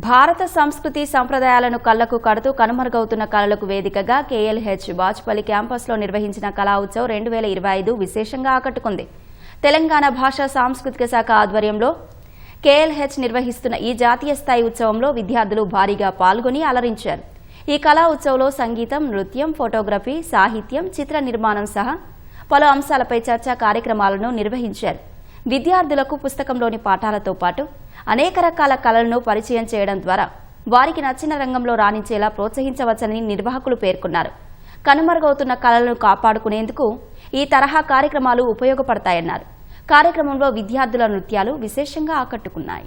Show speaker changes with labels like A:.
A: భారత సంస్కృతి సంప్రదాయాలను కళ్లకు కడుతూ కనుమరుగవుతున్న కళలకు వేదికగా కేఎల్హెచ్ బాచుపల్లి క్యాంపస్లో నిర్వహించిన కళా ఉత్సవ్ 2025 విశేషంగా ఆకట్టుకుంది. తెలంగాణ భాషా సాంస్కృతిక శాఖ ఆధ్వర్యంలో కేఎల్హెచ్ నిర్వహిస్తున్న ఈ జాతీయ స్థాయి ఉత్సవంలో విద్యార్థులు భారీగా పాల్గొని అలరించారు. ఈ కళా ఉత్సవ్లో సంగీతం, నృత్యం, ఫోటోగ్రఫీ, సాహిత్యం, చిత్ర నిర్మాణం సహా పలు అంశాలపై చర్చా కార్యక్రమాలను నిర్వహించారు. విద్యార్థులకు పుస్తకంలోని పాఠాలతో పాటు అనేక రకాల కళలను పరిచయం చేయడం ద్వారా వారికి నచ్చిన రంగంలో రాణించేలా ప్రోత్సహించవచ్చని నిర్వాహకులు పేర్కొన్నారు. కనుమరుగవుతున్న కళలను కాపాడుకునేందుకు ఈ తరహా కార్యక్రమాలు ఉపయోగపడతాయన్నారు. కార్యక్రమంలో విద్యార్థుల నృత్యాలు విశేషంగా ఆకట్టుకున్నాయి.